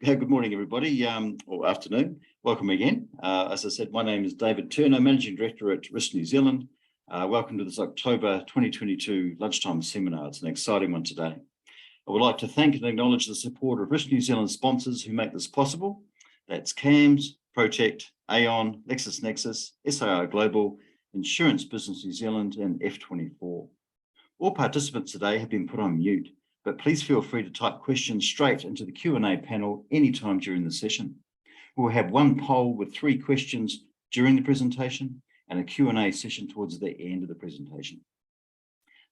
Good morning, everybody, or afternoon. Welcome again. As I said, my name is David Turner, Managing Director at Risk New Zealand. Welcome to this October 2022 Lunchtime seminar. It's an exciting one today. I would like to thank and acknowledge the support of Risk New Zealand sponsors who make this possible. That's CAMS, Protect, Aon, LexisNexis, SIR Global, Insurance Business New Zealand, and F24. All participants today have been put on mute, but please feel free to type questions straight into the Q&A panel anytime during the session. We'll have one poll with 3 questions during the presentation and a Q&A session towards the end of the presentation.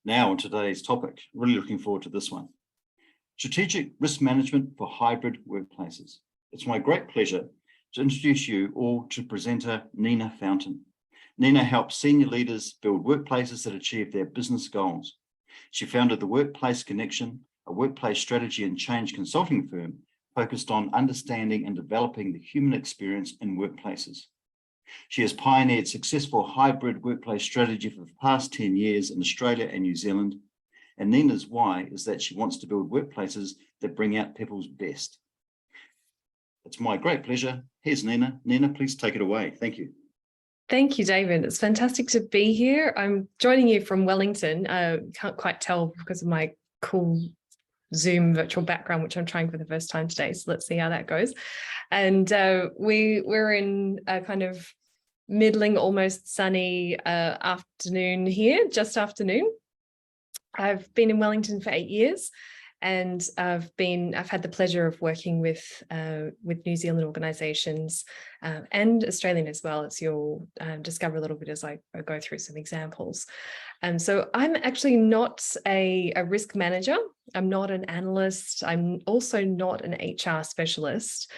Now on today's topic, really looking forward to this one. Strategic risk management for hybrid workplaces. It's my great pleasure to introduce you all to presenter Nina Fountain. Nina helps senior leaders build workplaces that achieve their business goals. She founded the Workplace Connection, a workplace strategy and change consulting firm focused on understanding and developing the human experience in workplaces. She has pioneered successful hybrid workplace strategy for the past 10 years in Australia and New Zealand. And Nina's why is that she wants to build workplaces that bring out people's best. It's my great pleasure. Here's Nina. Nina, please take it away. Thank you. Thank you, David. It's fantastic to be here. I'm joining you from Wellington. Can't quite tell because of my cool Zoom virtual background, which I'm trying for the first time today. So let's see how that goes. And we're in a kind of middling, almost sunny afternoon here, just afternoon. I've been in Wellington for 8 years. And I've had the pleasure of working with New Zealand organisations and Australian as well, as you'll discover a little bit as I go through some examples. So I'm actually not a risk manager. I'm not an analyst. I'm also not an HR specialist.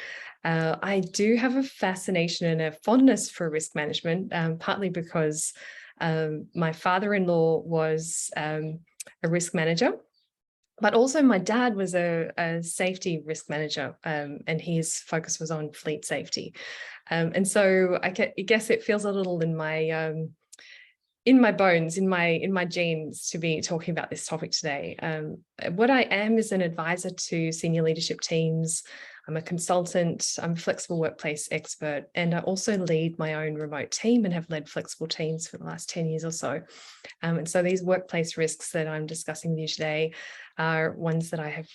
I do have a fascination and a fondness for risk management, partly because my father-in-law was a risk manager. But also my dad was a safety risk manager, and his focus was on fleet safety. And so I guess it feels a little in my bones, in my genes to be talking about this topic today. What I am is an advisor to senior leadership teams. I'm a consultant, I'm a flexible workplace expert, and I also lead my own remote team and have led flexible teams for the last 10 years or so. And so these workplace risks that I'm discussing with you today are ones that I have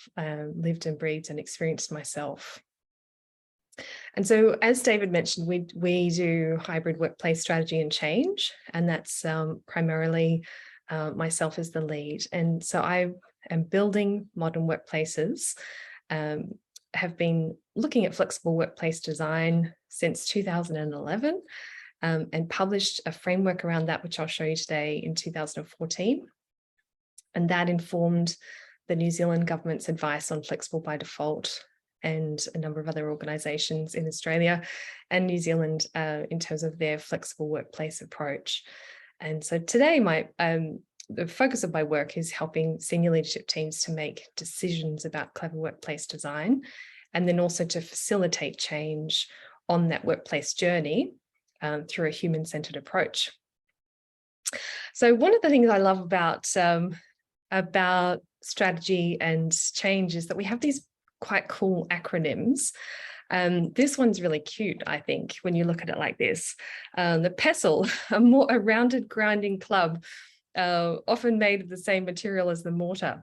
lived and breathed and experienced myself. And so, as David mentioned, we do hybrid workplace strategy and change, and that's primarily myself as the lead. And so I am building modern workplaces, have been looking at flexible workplace design since 2011 and published a framework around that, which I'll show you today, in 2014. And that informed the New Zealand government's advice on flexible by default and a number of other organisations in Australia and New Zealand in terms of their flexible workplace approach. And so today, the focus of my work is helping senior leadership teams to make decisions about clever workplace design, and then also to facilitate change on that workplace journey through a human-centered approach. So one of the things I love about strategy and change is that we have these quite cool acronyms. This one's really cute, I think, when you look at it like this. The pestle, a rounded grinding club, often made of the same material as the mortar.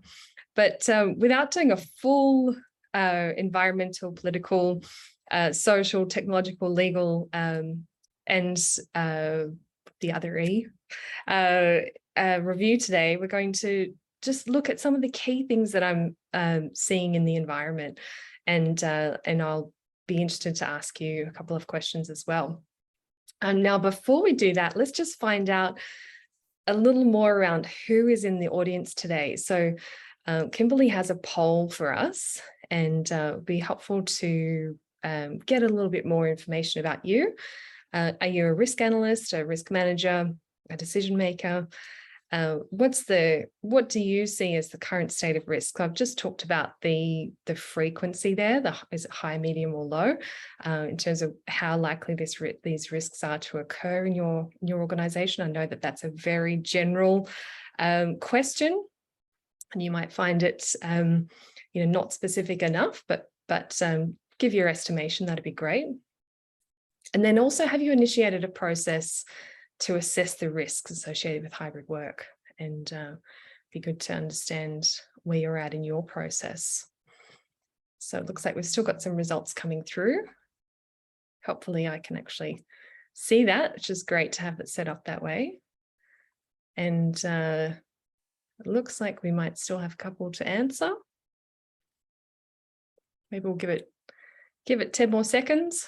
But without doing a full environmental, political, social, technological, legal, and the other E review today, we're going to just look at some of the key things that I'm seeing in the environment, and I'll be interested to ask you a couple of questions as well. Now, before we do that, let's just find out a little more around who is in the audience today. So Kimberly has a poll for us, and it'll be helpful to get a little bit more information about you. Are you a risk analyst, a risk manager, a decision maker? What do you see as the current state of risk? I've just talked about the frequency there. Is it high, medium, or low in terms of how likely these risks are to occur in your organization? I know that that's a very general question, and you might find it not specific enough, but give your estimation, that'd be great. And then also, have you initiated a process to assess the risks associated with hybrid work? And be good to understand where you're at in your process. So it looks like we've still got some results coming through. Hopefully I can actually see that, which is great to have it set up that way. And it looks like we might still have a couple to answer. Maybe we'll give it 10 more seconds.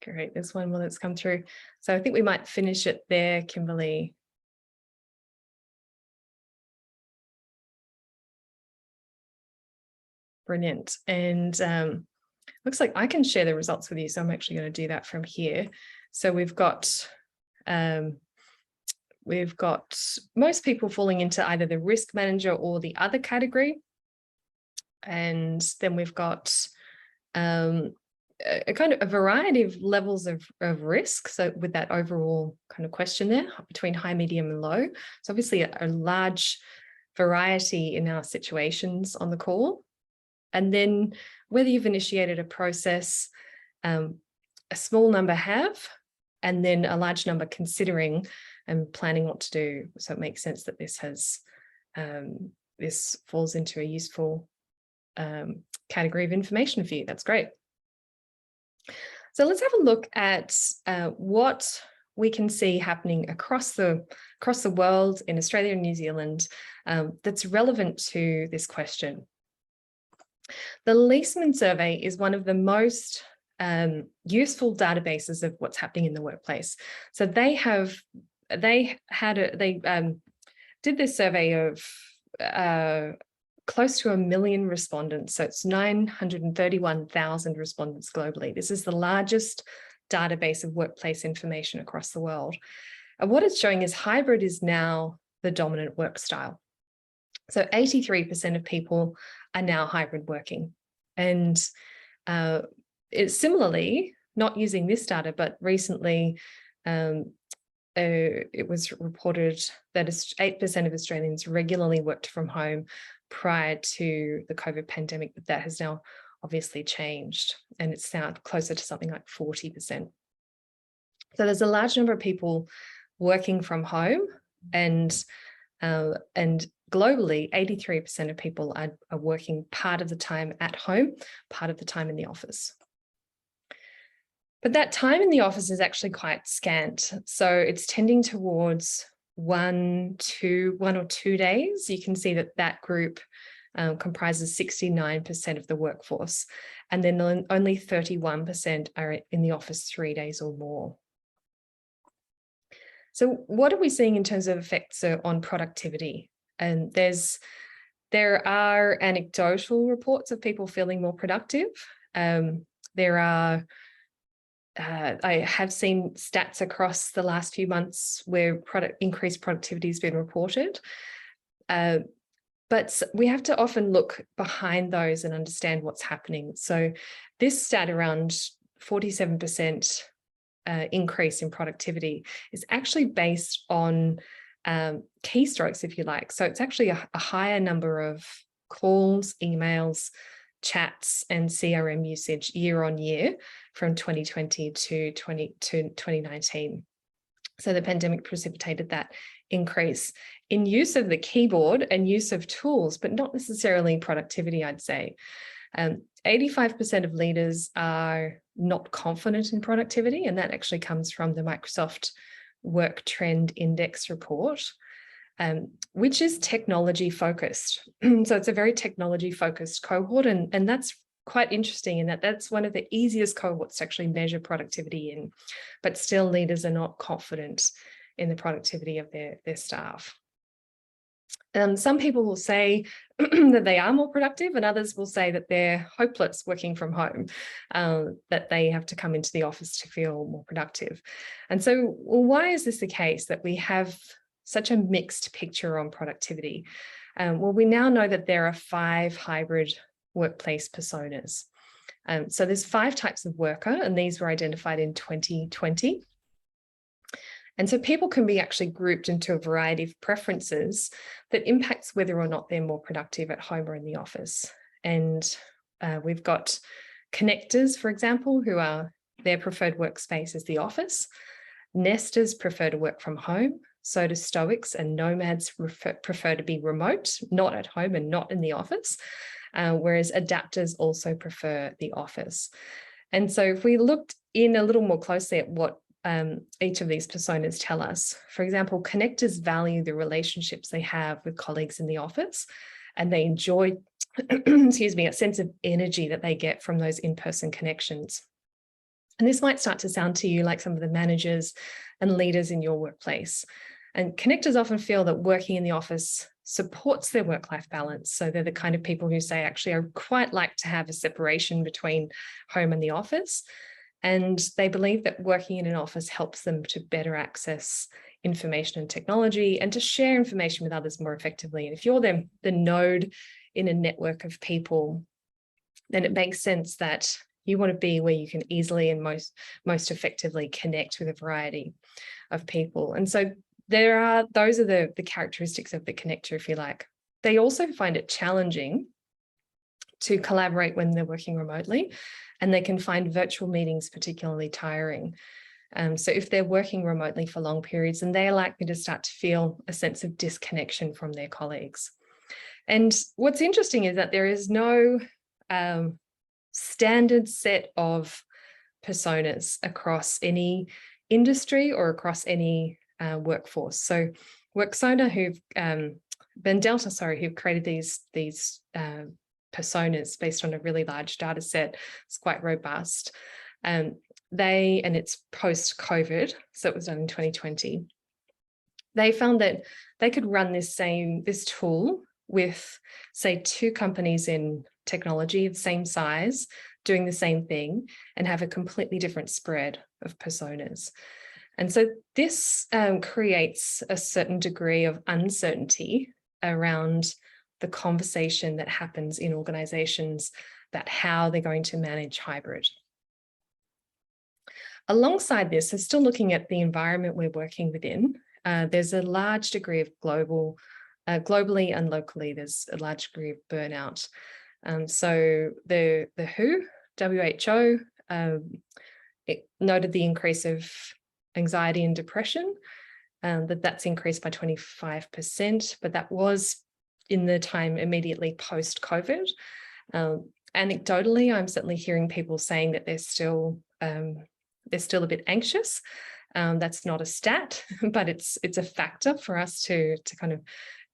Great, there's one more that's come through. So I think we might finish it there, Kimberly. Brilliant. And looks like I can share the results with you. So I'm actually going to do that from here. So we've got most people falling into either the risk manager or the other category. And then we've got a kind of a variety of levels of risk. So with that overall kind of question there between high, medium and low. So obviously a large variety in our situations on the call. And then whether you've initiated a process, a small number have, and then a large number considering and planning what to do. So it makes sense that this falls into a useful category of information for you. That's great. So let's have a look at what we can see happening across the world in Australia and New Zealand that's relevant to this question. The Leesman survey is one of the most useful databases of what's happening in the workplace. So they did this survey of close to 1 million respondents. So it's 931,000 respondents globally. This is the largest database of workplace information across the world. And what it's showing is hybrid is now the dominant work style. So 83% of people are now hybrid working. And it's similarly, not using this data, but recently it was reported that 8% of Australians regularly worked from home prior to the COVID pandemic, but that has now obviously changed, and it's now closer to something like 40%. So there's a large number of people working from home, and globally, 83% of people are working part of the time at home, part of the time in the office. But that time in the office is actually quite scant. So it's tending towards one or two days. You can see that group comprises 69% of the workforce, and then only 31% are in the office 3 days or more. So what are we seeing in terms of effects on productivity? And there are anecdotal reports of people feeling more productive. I have seen stats across the last few months where increased productivity has been reported. But we have to often look behind those and understand what's happening. So this stat around 47% increase in productivity is actually based on keystrokes, if you like. So it's actually a higher number of calls, emails, chats, and CRM usage year on year from 2020 to 2019. So the pandemic precipitated that increase in use of the keyboard and use of tools, but not necessarily productivity, I'd say. 85% of leaders are not confident in productivity, and that actually comes from the Microsoft Work Trend Index report, which is technology focused. So it's a very technology focused cohort, and that's quite interesting in that that's one of the easiest cohorts to actually measure productivity in, but still leaders are not confident in the productivity of their staff. Some people will say that they are more productive, and others will say that they're hopeless working from home, that they have to come into the office to feel more productive. And so, well, why is this the case that we have such a mixed picture on productivity? Well, we now know that there are 5 hybrid workplace personas. So there's 5 types of worker, and these were identified in 2020. And so people can be actually grouped into a variety of preferences that impacts whether or not they're more productive at home or in the office. And we've got connectors, for example, who are their preferred workspace is the office. Nesters prefer to work from home. So do stoics and nomads prefer to be remote, not at home and not in the office. Whereas adapters also prefer the office. And so if we looked in a little more closely at what each of these personas tell us, for example, connectors value the relationships they have with colleagues in the office, and they enjoy, excuse me, a sense of energy that they get from those in-person connections. And this might start to sound to you like some of the managers and leaders in your workplace. And connectors often feel that working in the office supports their work-life balance. So they're the kind of people who say, actually, I quite like to have a separation between home and the office. And they believe that working in an office helps them to better access information and technology and to share information with others more effectively. And if you're the node in a network of people, then it makes sense that you want to be where you can easily and most effectively connect with a variety of people. And so those are the characteristics of the connector, if you like. They also find it challenging to collaborate when they're working remotely, and they can find virtual meetings particularly tiring. So if they're working remotely for long periods, then they're likely to start to feel a sense of disconnection from their colleagues. And what's interesting is that there is no standard set of personas across any industry or across any workforce. So Worksona, who've created these personas based on a really large data set. It's quite robust. And it's post-COVID, so it was done in 2020. They found that they could run this tool with, say, 2 companies in technology of the same size, doing the same thing, and have a completely different spread of personas. And so this creates a certain degree of uncertainty around the conversation that happens in organizations about how they're going to manage hybrid. Alongside this, so still looking at the environment we're working within, there's a large degree of globally and locally, there's a large degree of burnout. So the WHO it noted the increase of anxiety and depression, that's increased by 25%, but that was in the time immediately post-COVID. Anecdotally, I'm certainly hearing people saying that they're still a bit anxious. That's not a stat, but it's a factor for us to kind of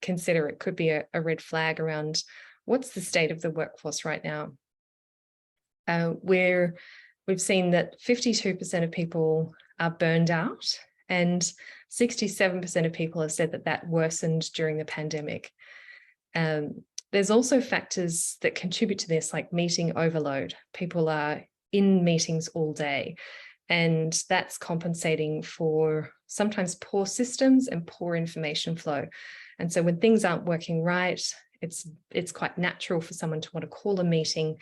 consider. It could be a red flag around what's the state of the workforce right now. Where we've seen that 52% of people are burned out, and 67% of people have said that worsened during the pandemic. There's also factors that contribute to this, like meeting overload. People are in meetings all day, and that's compensating for sometimes poor systems and poor information flow. And so when things aren't working right, it's quite natural for someone to want to call a meeting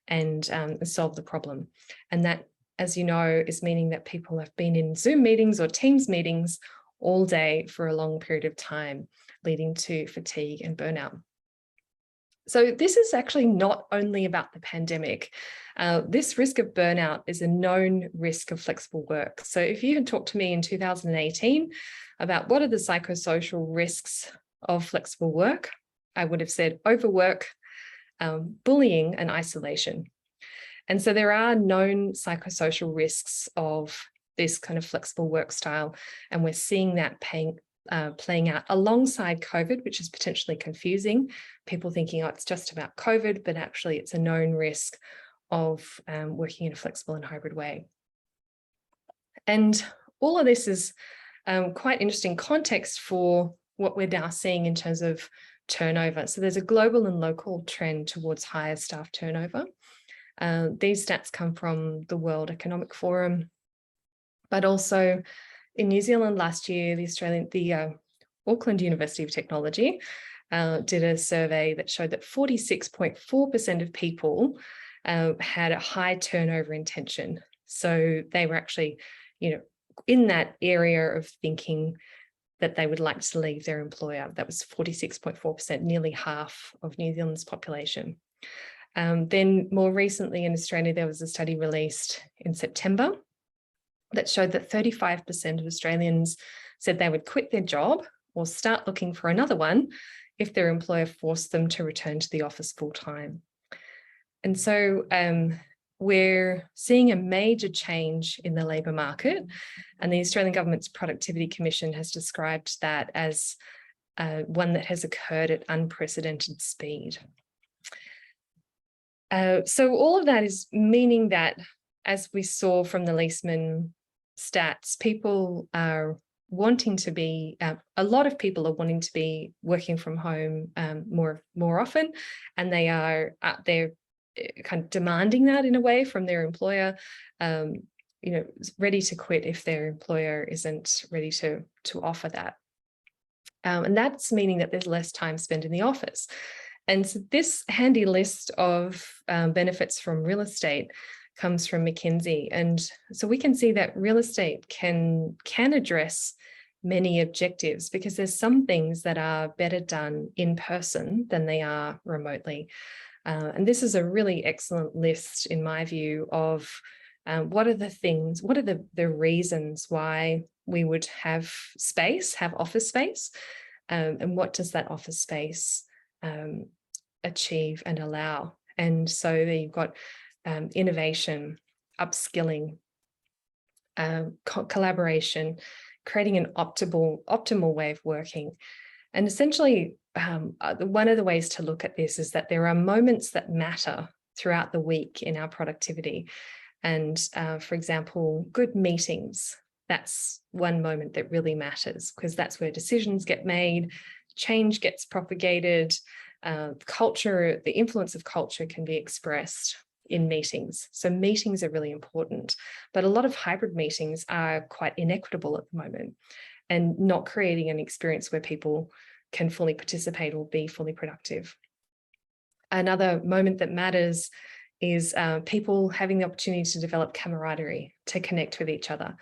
and solve the problem. And that, as you know, is meaning that people have been in Zoom meetings or Teams meetings all day for a long period of time, leading to fatigue and burnout. So this is actually not only about the pandemic. This risk of burnout is a known risk of flexible work. So if you had talked to me in 2018 about what are the psychosocial risks of flexible work, I would have said overwork, bullying, and isolation. And so there are known psychosocial risks of this kind of flexible work style, and we're seeing that playing out alongside COVID, which is potentially confusing. People thinking, oh, it's just about COVID, but actually it's a known risk of working in a flexible and hybrid way. And all of this is quite interesting context for what we're now seeing in terms of turnover. So there's a global and local trend towards higher staff turnover. These stats come from the World Economic Forum, but also in New Zealand last year, the Auckland University of Technology did a survey that showed that 46.4% of people had a high turnover intention. So they were actually, in that area of thinking that they would like to leave their employer. That was 46.4%, nearly half of New Zealand's population. Then more recently in Australia, there was a study released in September that showed that 35% of Australians said they would quit their job or start looking for another one if their employer forced them to return to the office full time. And so we're seeing a major change in the labour market, and the Australian Government's Productivity Commission has described that as one that has occurred at unprecedented speed. So all of that is meaning that, as we saw from the Leesman stats, people are wanting to be, a lot of people are wanting to be working from home more often, and they're kind of demanding that in a way from their employer, ready to quit if their employer isn't ready to offer that. And that's meaning that there's less time spent in the office. And so this handy list of benefits from real estate comes from McKinsey. And so we can see that real estate can address many objectives, because there's some things that are better done in person than they are remotely. And this is a really excellent list, in my view, of what are the reasons why we would have office space, and what does that office space achieve and allow. And so there you've got innovation, upskilling, collaboration, creating an optimal way of working. And essentially, one of the ways to look at this is that there are moments that matter throughout the week in our productivity. And for example, good meetings, that's one moment that really matters, because that's where decisions get made, change gets propagated, culture, the influence of culture can be expressed in meetings. So meetings are really important, but a lot of hybrid meetings are quite inequitable at the moment and not creating an experience where people can fully participate or be fully productive. Another moment that matters is people having the opportunity to develop camaraderie, to connect with each other.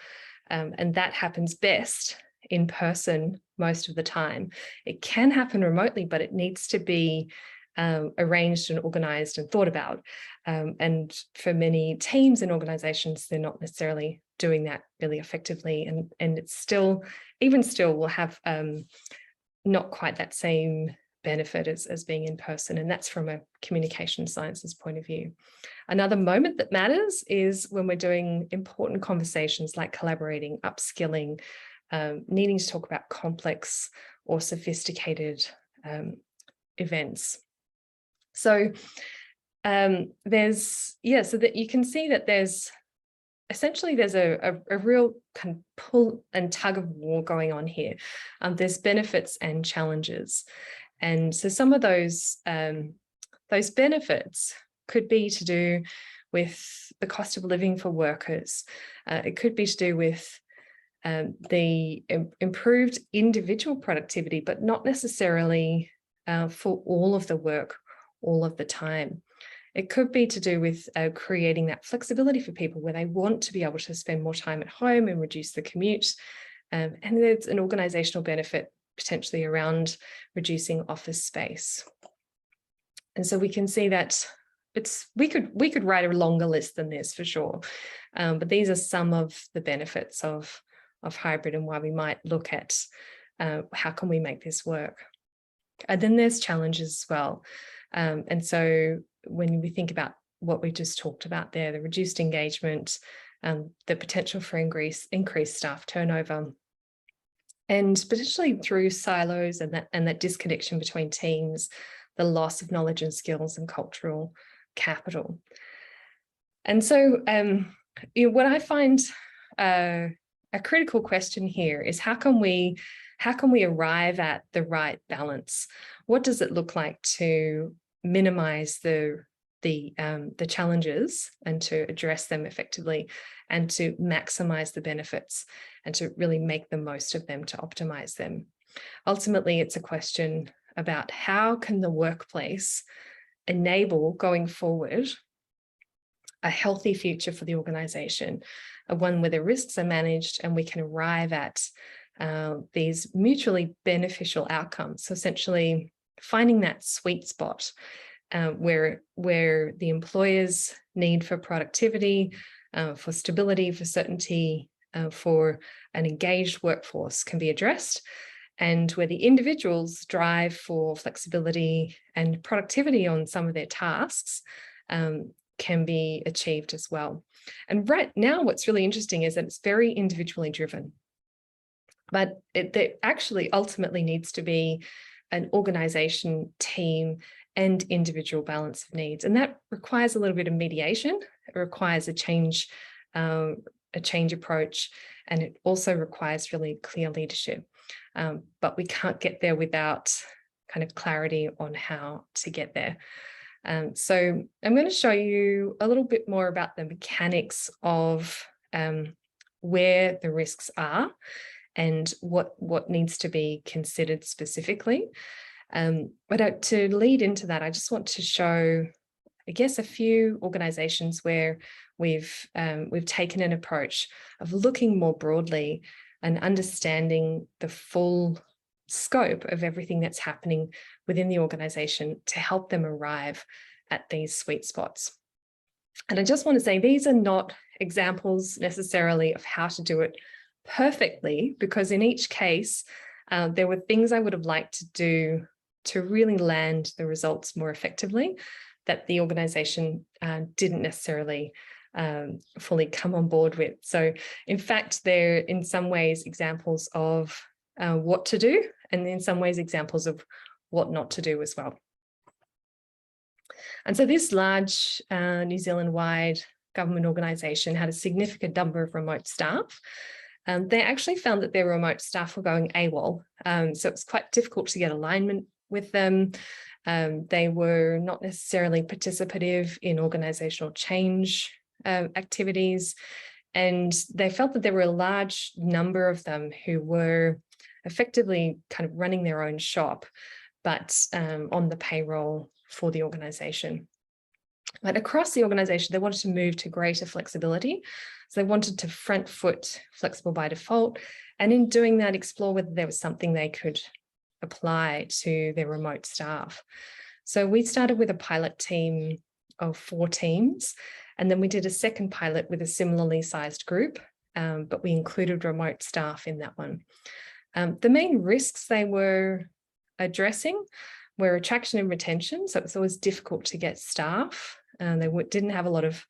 And that happens best in person most of the time. It can happen remotely, but it needs to be arranged and organised and thought about. And for many teams and organisations, they're not necessarily doing that really effectively. And it's still will have not quite that same benefit as being in person. And that's from a communication sciences point of view. Another moment that matters is when we're doing important conversations like collaborating, upskilling, needing to talk about complex or sophisticated events. So so that you can see that there's a real kind of pull and tug of war going on here. There's benefits and challenges. And so some of those benefits could be to do with the cost of living for workers. It could be to do with the improved individual productivity, but not necessarily for all of the work, all of the time. It could be to do with creating that flexibility for people where they want to be able to spend more time at home and reduce the commute. And there's an organisational benefit potentially around reducing office space. And so we can see that we could write a longer list than this for sure. But these are some of the benefits of hybrid and why we might look at how can we make this work. And then there's challenges as well. And so when we think about what we just talked about there, the reduced engagement, the potential for increased staff turnover, and potentially through silos and that disconnection between teams, the loss of knowledge and skills and cultural capital. And so what I find a critical question here is how can we arrive at the right balance? What does it look like to minimize the challenges and to address them effectively, and to maximize the benefits and to really make the most of them, to optimize them? Ultimately, it's a question about how can the workplace enable going forward a healthy future for the organization, one where the risks are managed and we can arrive at these mutually beneficial outcomes. So essentially finding that sweet spot where the employer's need for productivity, for stability, for certainty, for an engaged workforce can be addressed, and where the individual's drive for flexibility and productivity on some of their tasks can be achieved as well. And right now, what's really interesting is that it's very individually driven, but there actually ultimately needs to be an organization, team, and individual balance of needs. And that requires a little bit of mediation. It requires a change approach, and it also requires really clear leadership. But we can't get there without kind of clarity on how to get there. So I'm going to show you a little bit more about the mechanics of where the risks are and what needs to be considered specifically. But to lead into that, I just want to show, I guess, a few organizations where we've taken an approach of looking more broadly and understanding the full scope of everything that's happening within the organization to help them arrive at these sweet spots. And I just want to say these are not examples necessarily of how to do it perfectly, because in each case, there were things I would have liked to do to really land the results more effectively that the organization didn't necessarily fully come on board with. So in fact, they're in some ways examples of what to do, and in some ways examples of what not to do as well. And so this large New Zealand-wide government organisation had a significant number of remote staff. They actually found that their remote staff were going AWOL, so it was quite difficult to get alignment with them. They were not necessarily participative in organisational change activities, and they felt that there were a large number of them who were effectively kind of running their own shop, but on the payroll for the organisation. But across the organisation, they wanted to move to greater flexibility. So they wanted to front foot flexible by default, and in doing that, explore whether there was something they could apply to their remote staff. So we started with a pilot team of 4 teams, and then we did a second pilot with a similarly sized group, but we included remote staff in that one. The main risks they were addressing were attraction and retention. So it's always difficult to get staff. They didn't have a lot of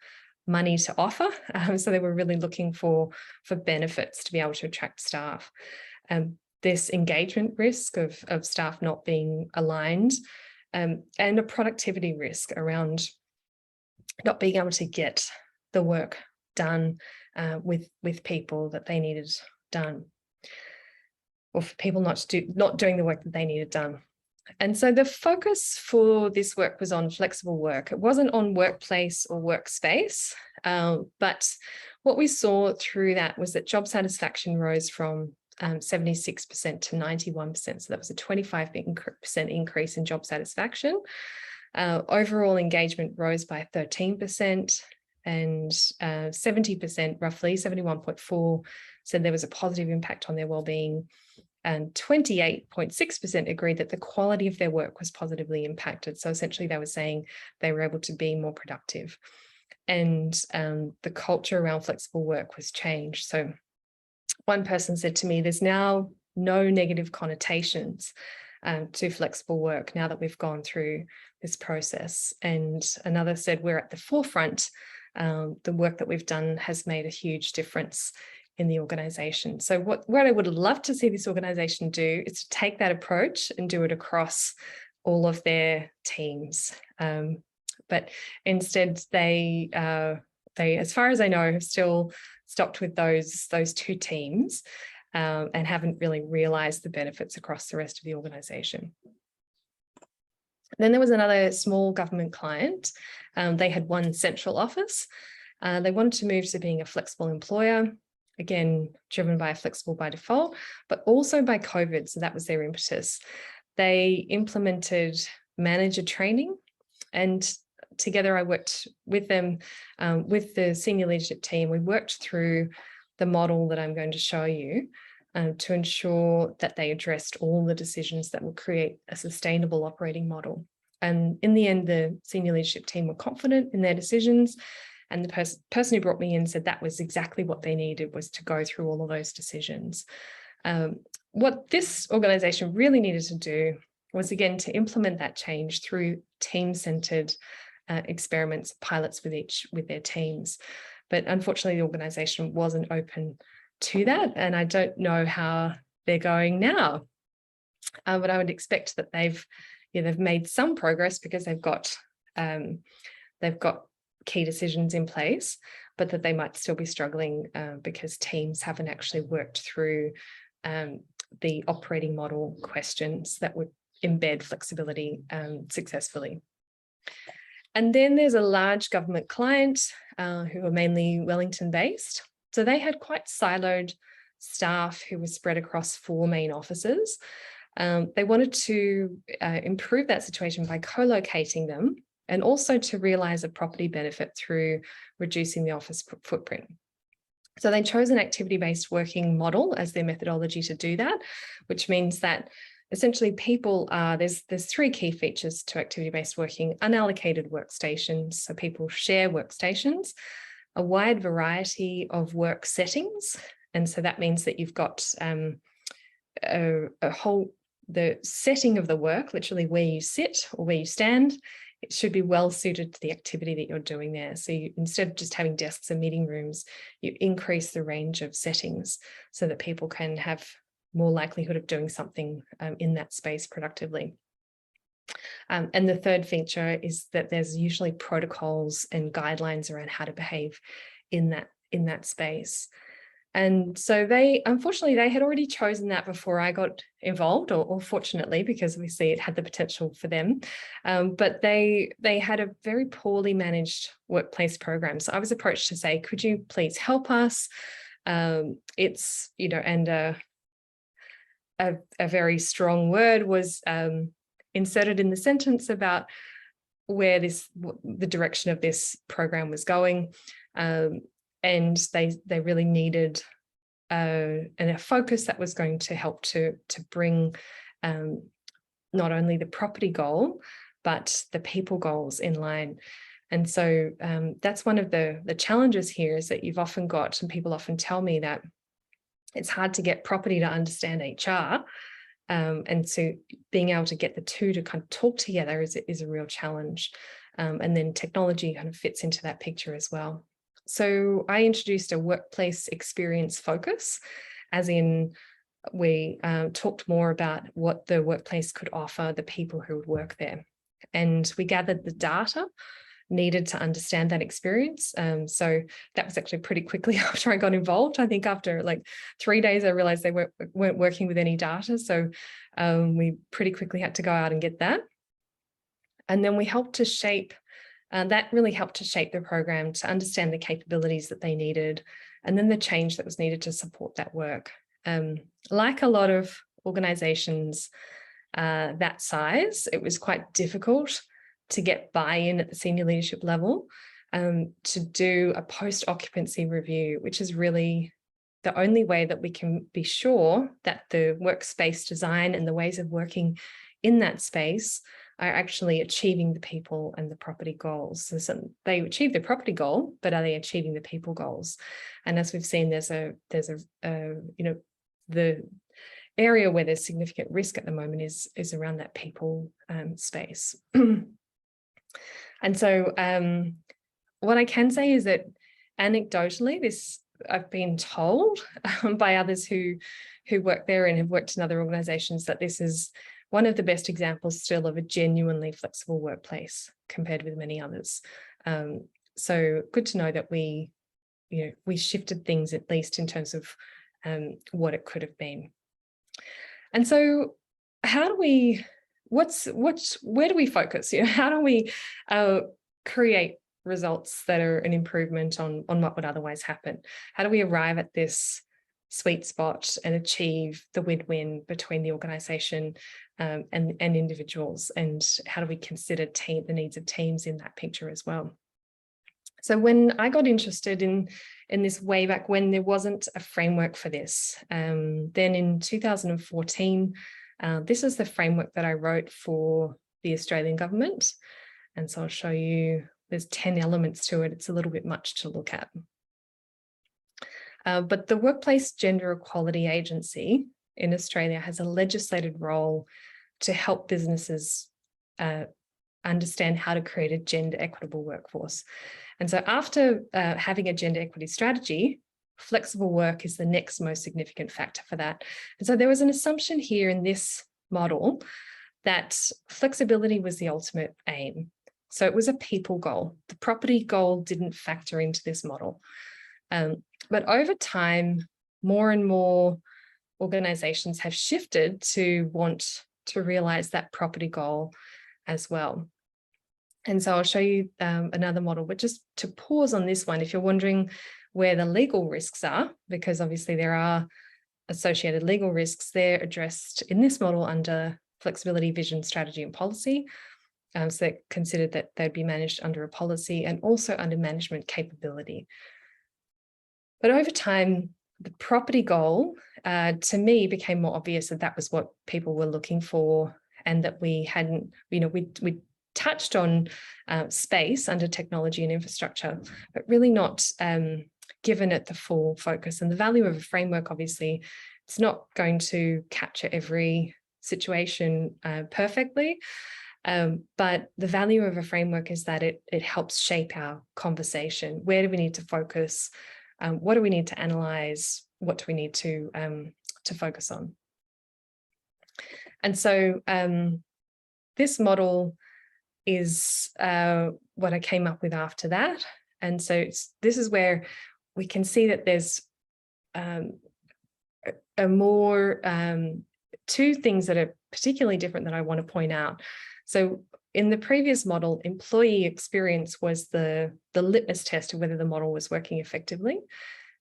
money to offer, so they were really looking for benefits to be able to attract staff. This engagement risk of staff not being aligned, and a productivity risk around not being able to get the work done with people that they needed done, or for people not doing the work that they needed done. And so the focus for this work was on flexible work. It wasn't on workplace or workspace, but what we saw through that was that job satisfaction rose from 76% to 91%. So that was a 25% increase in job satisfaction. Overall engagement rose by 13%, and 70%, roughly 71.4%, said there was a positive impact on their well-being, and 28.6% agreed that the quality of their work was positively impacted. So essentially they were saying they were able to be more productive, and the culture around flexible work was changed. So one person said to me, there's now no negative connotations to flexible work now that we've gone through this process. And another said, we're at the forefront. The work that we've done has made a huge difference in the organisation. So what I would love to see this organisation do is to take that approach and do it across all of their teams. But instead, they, as far as I know, have still stopped with those 2 teams and haven't really realised the benefits across the rest of the organisation. Then there was another small government client. They had one central office. They wanted to move to being a flexible employer, again, driven by flexible by default, but also by COVID. So that was their impetus. They implemented manager training, and together, I worked with them, with the senior leadership team. We worked through the model that I'm going to show you to ensure that they addressed all the decisions that will create a sustainable operating model. And in the end, the senior leadership team were confident in their decisions. And the person who brought me in said that was exactly what they needed, was to go through all of those decisions. What this organization really needed to do was, again, to implement that change through team-centered experiments, pilots with their teams. But unfortunately, the organization wasn't open to that. And I don't know how they're going now. But I would expect that they've made some progress, because they've got key decisions in place, but that they might still be struggling because teams haven't actually worked through the operating model questions that would embed flexibility successfully. And then there's a large government client who are mainly Wellington based. So they had quite siloed staff who were spread across 4 main offices. They wanted to improve that situation by co-locating them, and also to realise a property benefit through reducing the office footprint. So they chose an activity-based working model as their methodology to do that, which means that essentially people are, there's 3 key features to activity-based working: unallocated workstations, so people share workstations, a wide variety of work settings, and so that means that you've got the setting of the work, literally where you sit or where you stand, it should be well suited to the activity that you're doing there. So instead of just having desks and meeting rooms, you increase the range of settings so that people can have more likelihood of doing something in that space productively. And the third feature is that there's usually protocols and guidelines around how to behave in that space. And so unfortunately, they had already chosen that before I got involved, or fortunately, because obviously it had the potential for them. But they had a very poorly managed workplace program. So I was approached to say, could you please help us? It's, and a very strong word was inserted in the sentence about where the direction of this program was going. And they really needed a focus that was going to help to bring not only the property goal, but the people goals in line. And so that's one of the challenges here, is that you've often got, and people often tell me that it's hard to get property to understand HR. And so being able to get the two to kind of talk together is a real challenge. And then technology kind of fits into that picture as well. So I introduced a workplace experience focus, as in we talked more about what the workplace could offer the people who would work there. And we gathered the data needed to understand that experience. So that was actually pretty quickly after I got involved. I think after like 3 days, I realized they weren't working with any data. So we pretty quickly had to go out and get that. And then we helped to shape that really helped to shape the program, to understand the capabilities that they needed, and then the change that was needed to support that work. Like a lot of organizations that size, it was quite difficult to get buy-in at the senior leadership level to do a post-occupancy review, which is really the only way that we can be sure that the workspace design and the ways of working in that space are actually achieving the people and the property goals. So they achieve the property goal, but are they achieving the people goals? And as we've seen, there's the area where there's significant risk at the moment is around that people space. And so what I can say is that anecdotally, I've been told by others who work there and have worked in other organizations, that this is one of the best examples still of a genuinely flexible workplace compared with many others. So good to know that we shifted things, at least in terms of what it could have been. And so how do we, where do we focus? How do we create results that are an improvement on what would otherwise happen? How do we arrive at this sweet spot and achieve the win-win between the organisation and individuals, and how do we consider the needs of teams in that picture as well. So when I got interested in this way back when, there wasn't a framework for this. Then in 2014, this is the framework that I wrote for the Australian government. And so I'll show you, there's 10 elements to it. It's a little bit much to look at. But the Workplace Gender Equality Agency in Australia has a legislated role to help businesses understand how to create a gender equitable workforce. And so after having a gender equity strategy, flexible work is the next most significant factor for that. And so there was an assumption here in this model that flexibility was the ultimate aim. So it was a people goal. The property goal didn't factor into this model. But over time, more and more organizations have shifted to want to realize that property goal as well. And so I'll show you another model, but just to pause on this one, if you're wondering where the legal risks are, because obviously there are associated legal risks, they're addressed in this model under flexibility, vision, strategy, and policy. So they considered that they'd be managed under a policy and also under management capability. But over time, the property goal, to me, became more obvious that that was what people were looking for, and that we hadn't, we touched on space under technology and infrastructure, but really not given it the full focus. And the value of a framework, obviously, it's not going to capture every situation perfectly, but the value of a framework is that it helps shape our conversation. Where do we need to focus? What do we need to analyze? What do we need to focus on? And so this model is what I came up with after that. And so this is where we can see that there's two things that are particularly different that I want to point out. So in the previous model, employee experience was the litmus test of whether the model was working effectively.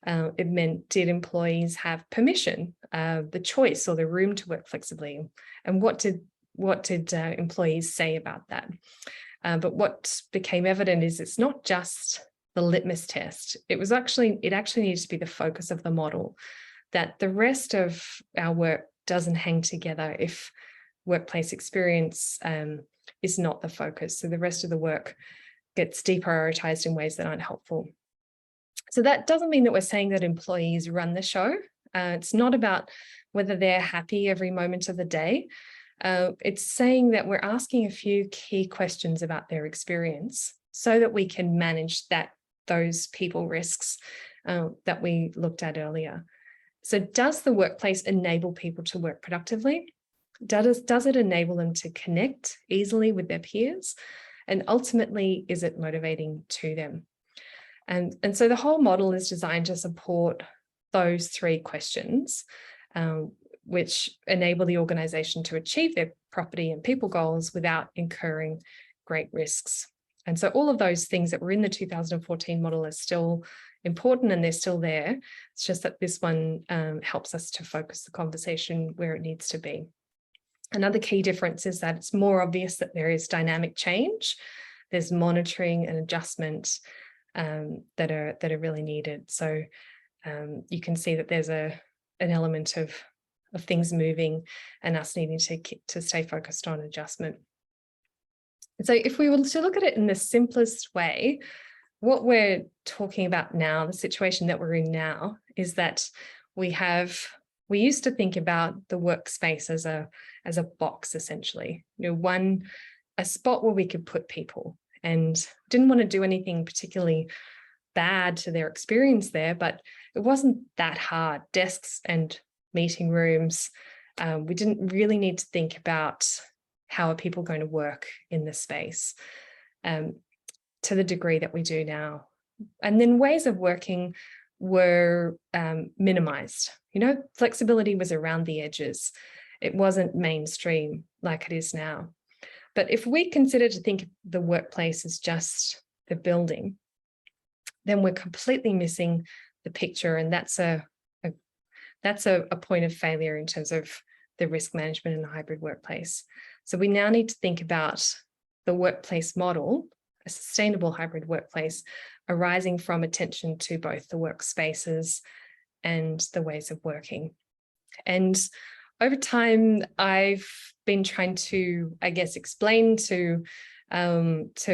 It meant, did employees have permission, the choice or the room to work flexibly? And what did employees say about that? But what became evident is it's not just the litmus test. It actually needs to be the focus of the model, that the rest of our work doesn't hang together if workplace experience is not the focus. So the rest of the work gets deprioritized in ways that aren't helpful. So that doesn't mean that we're saying that employees run the show. It's not about whether they're happy every moment of the day. It's saying that we're asking a few key questions about their experience so that we can manage those people risks that we looked at earlier. So does the workplace enable people to work productively? Does it enable them to connect easily with their peers? And ultimately, is it motivating to them? And so the whole model is designed to support those three questions, which enable the organisation to achieve their property and people goals without incurring great risks. And so all of those things that were in the 2014 model are still important and they're still there. It's just that this one helps us to focus the conversation where it needs to be. Another key difference is that it's more obvious that there is dynamic change. There's monitoring and adjustment that are really needed. So you can see that there's an element of things moving and us needing to stay focused on adjustment. So if we were to look at it in the simplest way, what we're talking about now, the situation that we're in now, is that we used to think about the workspace as a box, essentially, a spot where we could put people, and didn't want to do anything particularly bad to their experience there, but it wasn't that hard. Desks and meeting rooms, we didn't really need to think about how are people going to work in this space to the degree that we do now. And then ways of working were minimized. Flexibility was around the edges. It wasn't mainstream like it is now. But if we consider to think of the workplace as just the building, then we're completely missing the picture. And that's a that's a point of failure in terms of the risk management in a hybrid workplace. So we now need to think about the workplace model, a sustainable hybrid workplace, arising from attention to both the workspaces and the ways of working. And over time, I've been trying to, I guess, explain to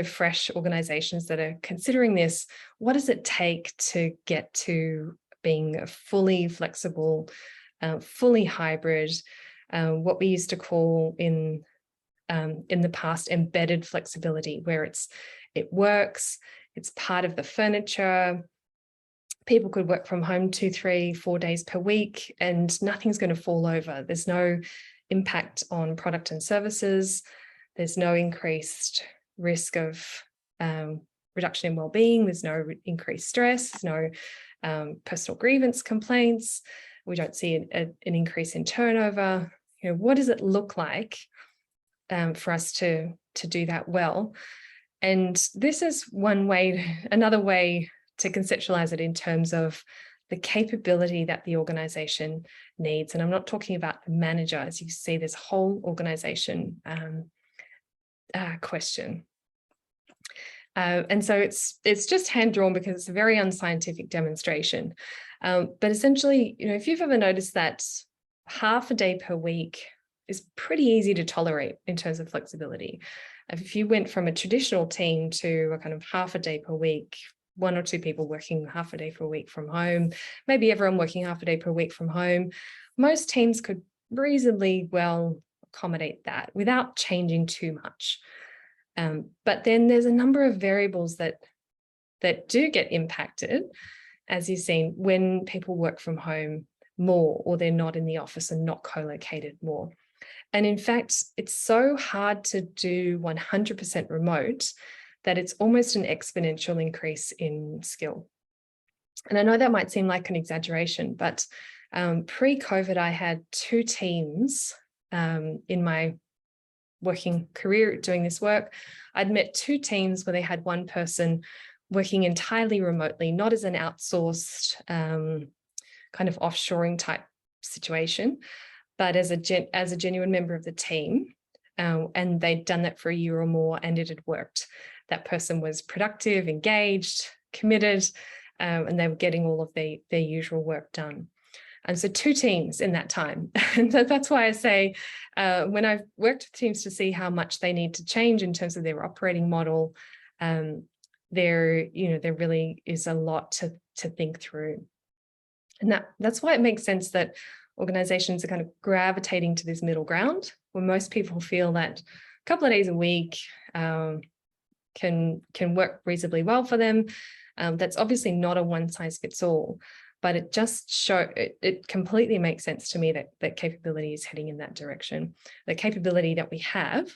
fresh organizations that are considering this, what does it take to get to being a fully flexible, fully hybrid, what we used to call in the past embedded flexibility, where it works, it's part of the furniture. People could work from home 2, 3, 4 days per week and nothing's going to fall over. There's no impact on product and services. There's no increased risk of reduction in well-being. There's no increased stress. There's no personal grievance complaints. We don't see an increase in turnover. You know, what does it look like for us to do that well? And this is one way, another way to conceptualize it in terms of the capability that the organization needs. And I'm not talking about the manager, as you see this whole organization question. And so it's just hand-drawn because it's a very unscientific demonstration. But essentially, you know, if you've ever noticed that half a day per week is pretty easy to tolerate in terms of flexibility. If you went from a traditional team to a kind of half a day per week, 1 or 2 people working half a day per week from home, maybe everyone working half a day per week from home, most teams could reasonably well accommodate that without changing too much. But then there's a number of variables that do get impacted, as you've seen, when people work from home more or they're not in the office and not co-located more. And in fact, it's so hard to do 100% remote that it's almost an exponential increase in skill. And I know that might seem like an exaggeration, but pre-COVID, I had 2 teams in my working career doing this work. I'd met 2 teams where they had one person working entirely remotely, not as an outsourced kind of offshoring type situation, but as a genuine member of the team. And they'd done that for a year or more and it had worked. That person was productive, engaged, committed, and they were getting all of their usual work done. And so 2 teams in that time. And that's why I say when I've worked with teams to see how much they need to change in terms of their operating model, there really is a lot to think through. And that's why it makes sense that organizations are kind of gravitating to this middle ground, where most people feel that a couple of days a week can work reasonably well for them. That's obviously not a one size fits all, but it just it completely makes sense to me that capability is heading in that direction. The capability that we have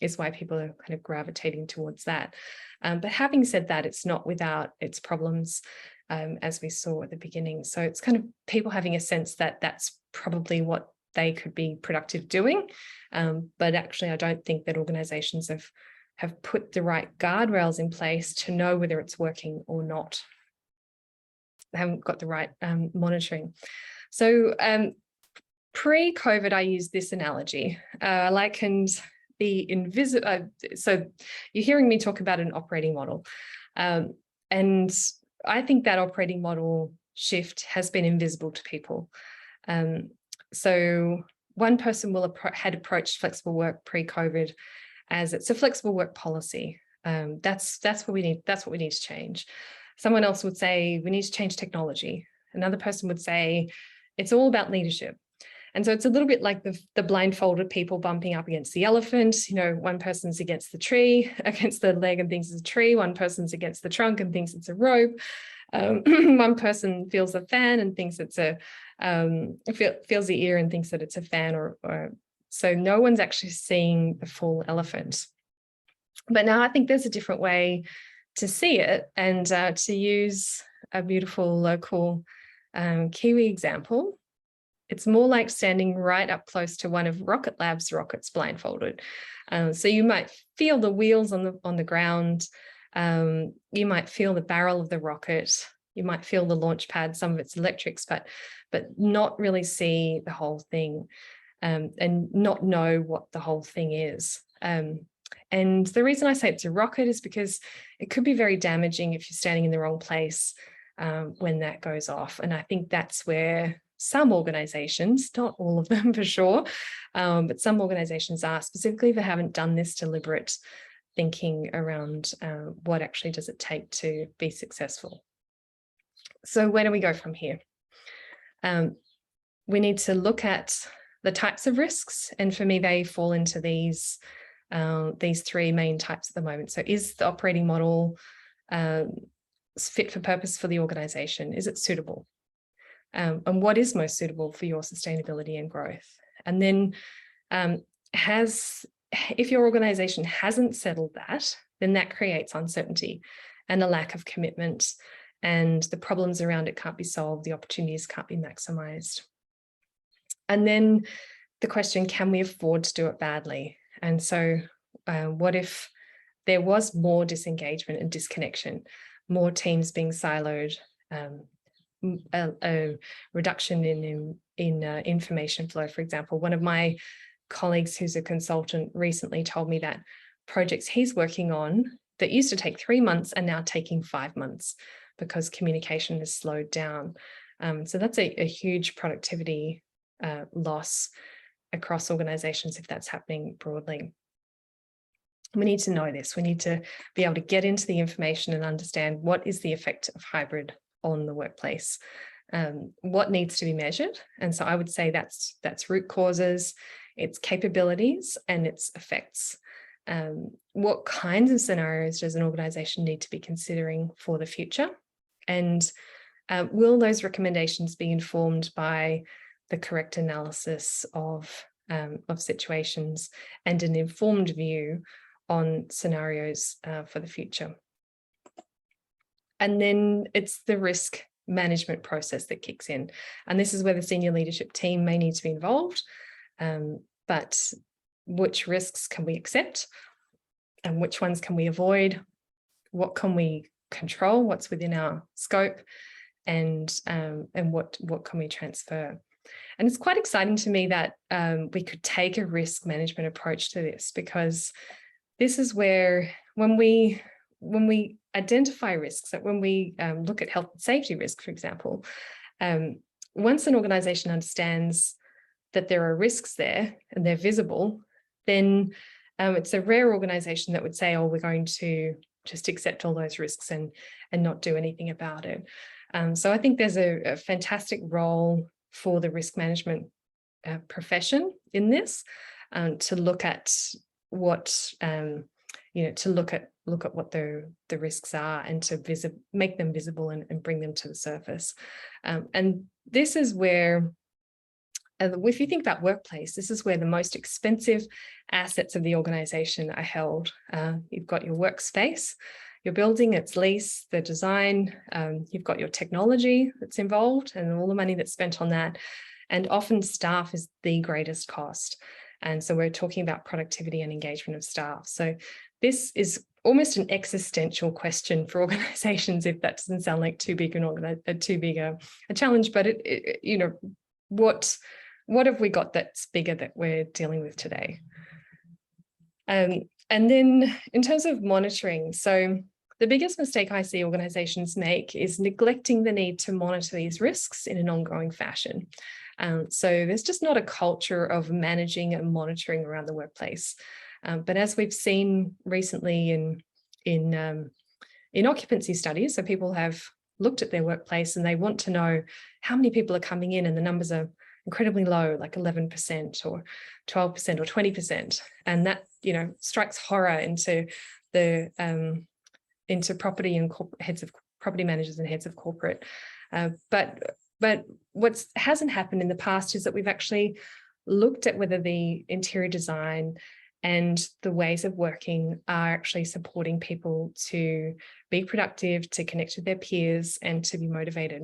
is why people are kind of gravitating towards that. But having said that, it's not without its problems, as we saw at the beginning. So it's kind of people having a sense that that's probably what they could be productive doing. But actually, I don't think that organizations have put the right guardrails in place to know whether it's working or not. They haven't got the right monitoring. So pre-COVID, I used this analogy. I likened the invisible. So you're hearing me talk about an operating model. And I think that operating model shift has been invisible to people. So one person had approached flexible work pre-COVID as it's a flexible work policy. That's what we need. That's what we need to change. Someone else would say we need to change technology. Another person would say it's all about leadership. And so it's a little bit like the blindfolded people bumping up against the elephant. You know, one person's against the tree, against the leg and thinks it's a tree. One person's against the trunk and thinks it's a rope. One person feels a fan and thinks it's feels the ear and thinks that it's a fan, or so no one's actually seeing the full elephant. But now I think there's a different way to see it, and to use a beautiful local Kiwi example. It's more like standing right up close to one of Rocket Lab's rockets blindfolded. So you might feel the wheels on the ground. You might feel the barrel of the rocket, You might feel the launch pad, some of it's electrics, but not really see the whole thing, and not know what the whole thing is. And the reason I say it's a rocket is because it could be very damaging if you're standing in the wrong place when that goes off. And I think that's where some organizations, not all of them for sure, but some organizations are, specifically if they haven't done this deliberate thinking around what actually does it take to be successful. So where do we go from here? We need to look at the types of risks. And for me, they fall into these three main types at the moment. So is the operating model fit for purpose for the organization? Is it suitable? And what is most suitable for your sustainability and growth? And then if your organization hasn't settled that, then that creates uncertainty and a lack of commitment, and the problems around it can't be solved, the opportunities can't be maximized. And then the question, can we afford to do it badly? And so what if there was more disengagement and disconnection, more teams being siloed, a reduction in information flow? For example, one of my colleagues who's a consultant recently told me that projects he's working on that used to take 3 months are now taking 5 months because communication has slowed down. So that's a huge productivity loss across organizations if that's happening broadly. We need to know this. We need to be able to get into the information and understand what is the effect of hybrid on the workplace, what needs to be measured. And so I would say that's root causes, its capabilities, and its effects. What kinds of scenarios does an organization need to be considering for the future? And will those recommendations be informed by the correct analysis of situations and an informed view on scenarios for the future? And then it's the risk management process that kicks in. And this is where the senior leadership team may need to be involved. But which risks can we accept and which ones can we avoid? What can we control? What's within our scope? And what can we transfer? And it's quite exciting to me that we could take a risk management approach to this, because this is where when we identify risks, that when we look at health and safety risk, for example, once an organization understands that there are risks there and they're visible, then it's a rare organization that would say, oh, we're going to just accept all those risks and not do anything about it. So I think there's a fantastic role for the risk management profession in this, to look at what to look at what the risks are and to make them visible and bring them to the surface. And this is where, if you think about workplace, this is where the most expensive assets of the organization are held. You've got your workspace, your building, its lease, the design, you've got your technology that's involved and all the money that's spent on that. And often staff is the greatest cost. And so we're talking about productivity and engagement of staff. So this is almost an existential question for organizations, if that doesn't sound like too big a challenge, but what have we got that's bigger that we're dealing with today? And then in terms of monitoring, so the biggest mistake I see organizations make is neglecting the need to monitor these risks in an ongoing fashion. So there's just not a culture of managing and monitoring around the workplace. But as we've seen recently in occupancy studies, so people have looked at their workplace and they want to know how many people are coming in, and the numbers are incredibly low, like 11% or 12% or 20. And that, strikes horror into the into property and heads of property managers and heads of corporate. But what hasn't happened in the past is that we've actually looked at whether the interior design and the ways of working are actually supporting people to be productive, to connect with their peers, and to be motivated.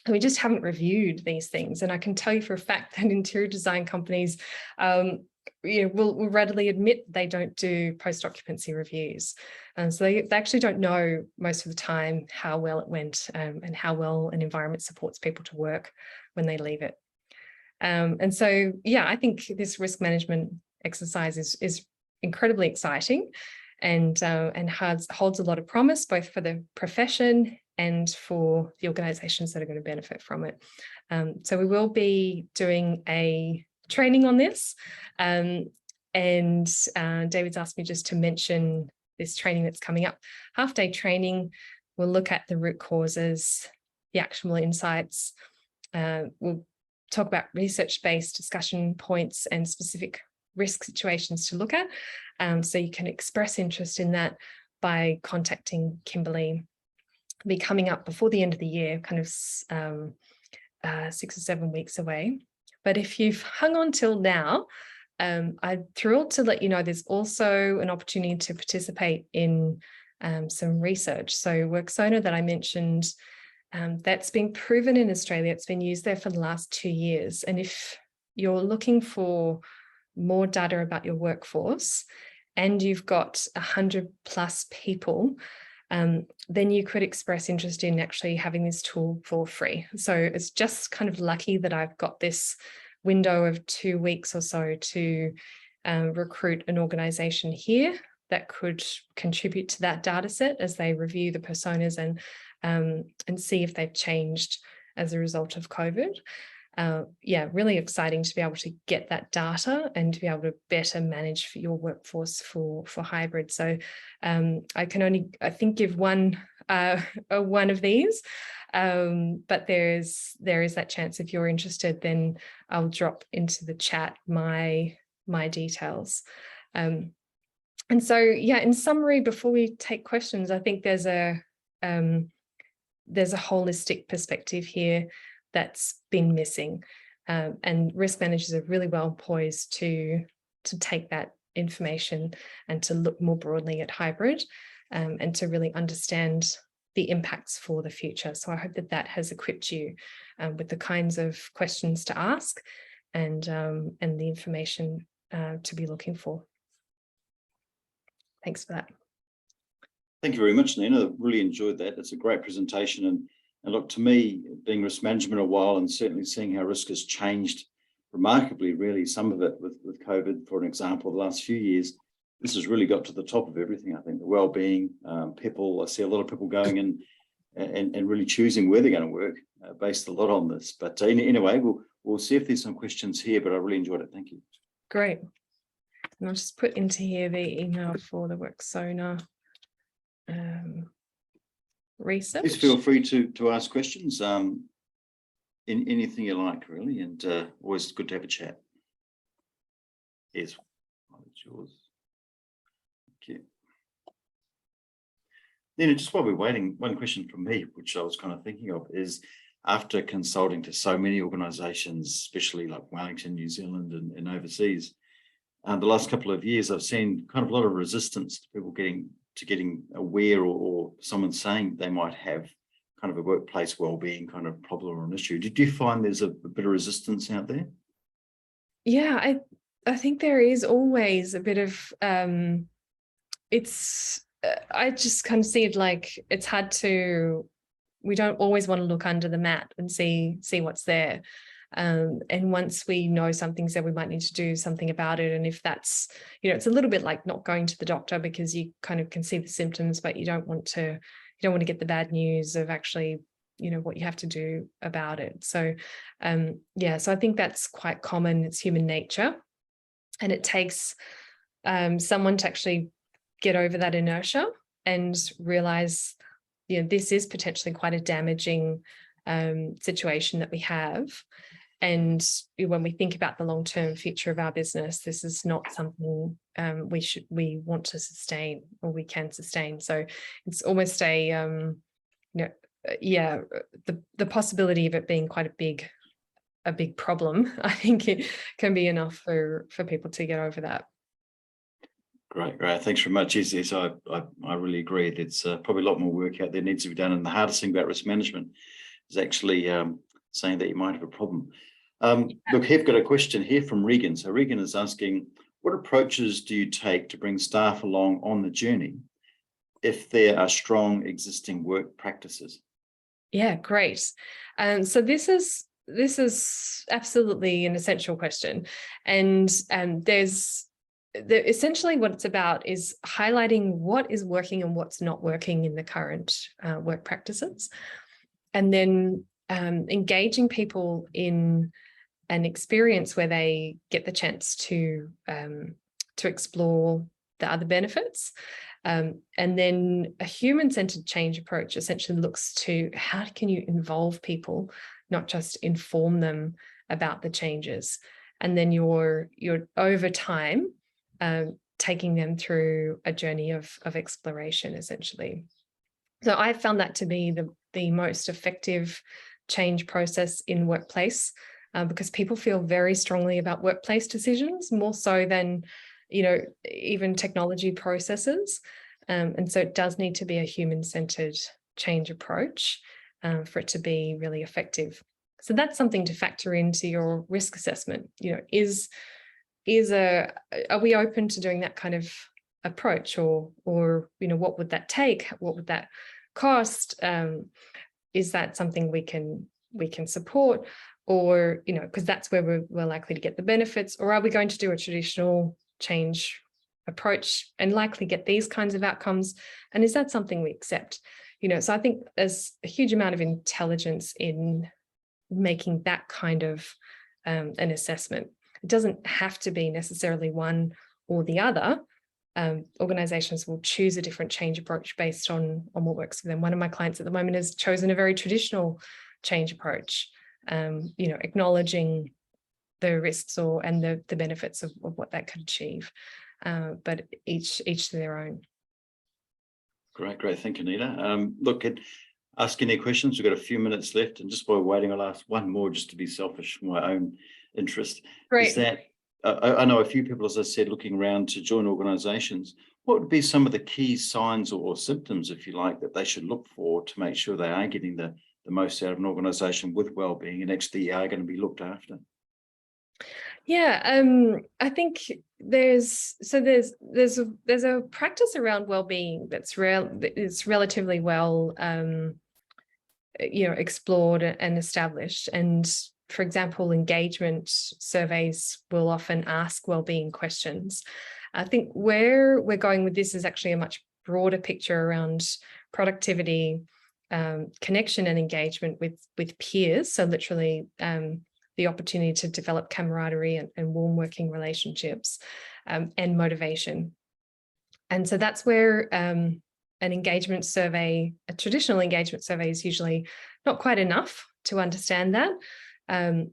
And we just haven't reviewed these things. And I can tell you for a fact that interior design companies will readily admit they don't do post-occupancy reviews. And so they actually don't know most of the time how well it went, and how well an environment supports people to work when they leave it. And so, yeah, I think this risk management exercise is incredibly exciting, and holds a lot of promise, both for the profession and for the organisations that are going to benefit from it. So we will be doing a training on this, and David's asked me just to mention this training that's coming up. Half-day training, we'll look at the root causes, the actionable insights. We'll talk about research-based discussion points and specific risk situations to look at. So you can express interest in that by contacting Kimberly. It'll be coming up before the end of the year, kind of 6 or 7 weeks away. But if you've hung on till now, I'm thrilled to let you know there's also an opportunity to participate in some research. So WorkSona that I mentioned, that's been proven in Australia. It's been used there for the last 2 years. And if you're looking for more data about your workforce and you've got 100+ people, then you could express interest in actually having this tool for free. So it's just kind of lucky that I've got this window of 2 weeks or so to recruit an organisation here that could contribute to that data set as they review the personas and see if they've changed as a result of COVID. Yeah, really exciting to be able to get that data and to be able to better manage for your workforce for hybrid. So I can only, I think, give one of these, but there is that chance. If you're interested, then I'll drop into the chat my details. And so, yeah, in summary, before we take questions, I think there's a holistic perspective here that's been missing, and risk managers are really well poised to take that information and to look more broadly at hybrid, and to really understand the impacts for the future. So I hope that has equipped you with the kinds of questions to ask and the information to be looking for. Thanks for that. Thank you very much, Nina. Really enjoyed that. It's a great presentation. And look, to me, being risk management a while and certainly seeing how risk has changed remarkably, really, some of it with COVID, for an example, the last few years, this has really got to the top of everything. I think the well-being, people, I see a lot of people going in and really choosing where they're going to work based a lot on this. But anyway, we'll see if there's some questions here, but I really enjoyed it. Thank you. Great. And I'll just put into here the email for the WorkSona research. Please feel free to ask questions in anything you like, really, and always good to have a chat. Yes, it's yours. Thank you. Then, just while we're waiting, one question from me, which I was kind of thinking of, is after consulting to so many organisations, especially like Wellington, New Zealand, and overseas, the last couple of years, I've seen kind of a lot of resistance to people getting aware, or someone saying they might have kind of a workplace well-being kind of problem or an issue. Did you find there's a bit of resistance out there? Yeah, I think there is always a bit of I just kind of see it like it's hard to, we don't always want to look under the mat and see what's there. And once we know something's there, we might need to do something about it. And if that's, it's a little bit like not going to the doctor, because you kind of can see the symptoms, but you don't want to get the bad news of actually, what you have to do about it. So, yeah, so I think that's quite common. It's human nature, and it takes someone to actually get over that inertia and realize, this is potentially quite a damaging situation that we have. And when we think about the long-term future of our business, this is not something we want to sustain, or we can sustain. So it's almost the possibility of it being quite a big problem. I think it can be enough for people to get over that. Great. Thanks very much. Yes, I really agree. There's probably a lot more work out there needs to be done. And the hardest thing about risk management is actually saying that you might have a problem. Look, I've got a question here from Regan. So Regan is asking, what approaches do you take to bring staff along on the journey if there are strong existing work practices? Yeah, great. So this is absolutely an essential question, and essentially what it's about is highlighting what is working and what's not working in the current work practices, and then engaging people in an experience where they get the chance to explore the other benefits. And then a human-centered change approach essentially looks to how can you involve people, not just inform them about the changes. And then you're over time taking them through a journey of exploration, essentially. So I found that to be the most effective change process in workplace, because people feel very strongly about workplace decisions, more so than even technology processes. And so it does need to be a human-centered change approach for it to be really effective. So that's something to factor into your risk assessment. Are we open to doing that kind of approach, or what would that take? What would that cost? Is that something we can support? Or, because that's where we're likely to get the benefits, or are we going to do a traditional change approach and likely get these kinds of outcomes? And is that something we accept? So I think there's a huge amount of intelligence in making that kind of an assessment. It doesn't have to be necessarily one or the other. Organizations will choose a different change approach based on what works for them. One of my clients at the moment has chosen a very traditional change approach, acknowledging the risks and the benefits of what that could achieve, but each to their own. Great. Thank you, Nita. Look, ask any questions. We've got a few minutes left, and just while we're waiting, I'll ask one more just to be selfish for my own interest. Great. Is that I know a few people, as I said, looking around to join organisations. What would be some of the key signs or symptoms, if you like, that they should look for to make sure they are getting the most out of an organisation with wellbeing and actually are going to be looked after? Yeah, I think there's a practice around well-being that's relatively well explored and established. And for example, engagement surveys will often ask well-being questions. I think where we're going with this is actually a much broader picture around productivity, connection and engagement with peers. So literally the opportunity to develop camaraderie and warm working relationships, and motivation. And so that's where an engagement survey, a traditional engagement survey, is usually not quite enough to understand that. And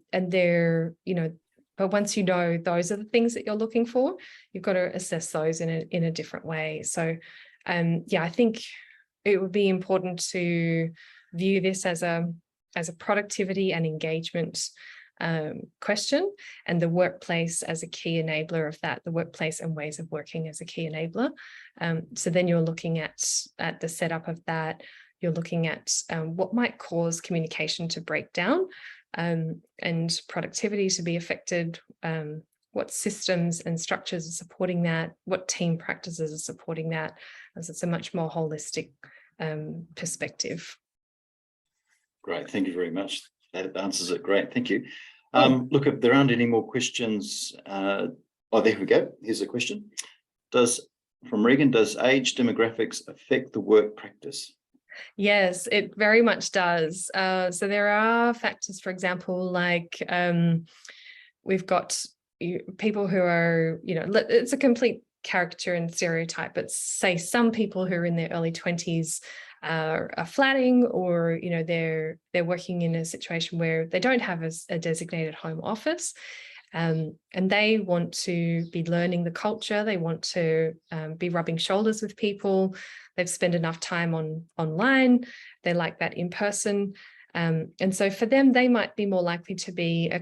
but once those are the things that you're looking for, you've got to assess those in a different way. So I think it would be important to view this as a productivity and engagement question, and the workplace as a key enabler of that, the workplace and ways of working as a key enabler. So then you're looking at the setup of that. You're looking at what might cause communication to break down, and productivity to be affected, what systems and structures are supporting that, what team practices are supporting that, as it's a much more holistic perspective. Great, thank you very much. That answers it. Great, thank you. Look, if there aren't any more questions, there we go. Here's a question. From Regan, does age demographics affect the work practice? Yes, it very much does. So there are factors, for example, like we've got people who are, it's a complete caricature and stereotype, but say some people who are in their early 20s are flatting, or they're working in a situation where they don't have a designated home office, and they want to be learning the culture. They want to be rubbing shoulders with people. They've spent enough time online. They like that in person. And so for them, they might be more likely to be a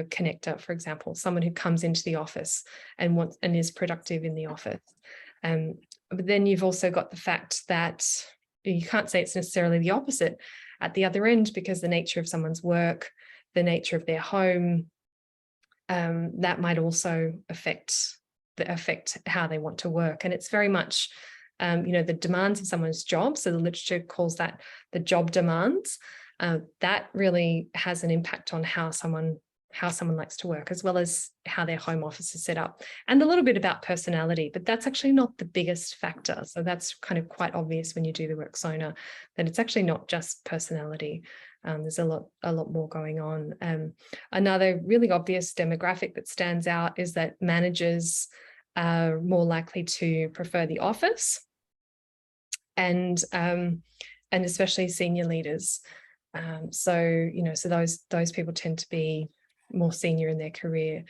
connector, for example, someone who comes into the office and is productive in the office. But then you've also got the fact that you can't say it's necessarily the opposite at the other end, because the nature of someone's work, the nature of their home, that might also affect affect how they want to work. And it's very much, the demands of someone's job. So the literature calls that the job demands. That really has an impact on how someone likes to work, as well as how their home office is set up, and a little bit about personality, but that's actually not the biggest factor. So that's kind of quite obvious when you do the worksona, that it's actually not just personality. There's a lot more going on. Another really obvious demographic that stands out is that managers are more likely to prefer the office, and especially senior leaders. So those people tend to be more senior in their career.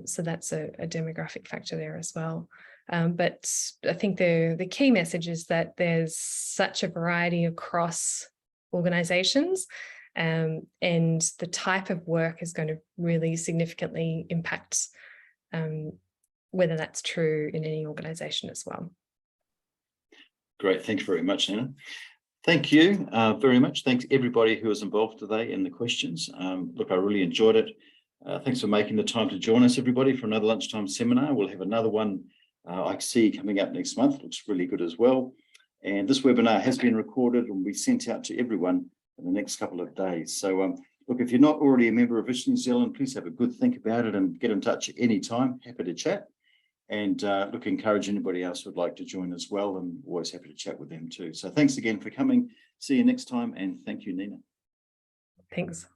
So that's a demographic factor there as well. But I think the key message is that there's such a variety across organizations, and the type of work is going to really significantly impact whether that's true in any organization as well. Great, thanks very much, Nina. Thank you very much. Thanks everybody who was involved today in the questions. Look, I really enjoyed it. Thanks for making the time to join us, everybody, for another lunchtime seminar. We'll have another one I see coming up next month. Looks really good as well. And this webinar has been recorded and will be sent out to everyone in the next couple of days. So look, if you're not already a member of Risk New Zealand, please have a good think about it and get in touch at any time. Happy to chat. And look, encourage anybody else who would like to join as well, and always happy to chat with them too. So thanks again for coming. See you next time, and thank you, Nina. Thanks.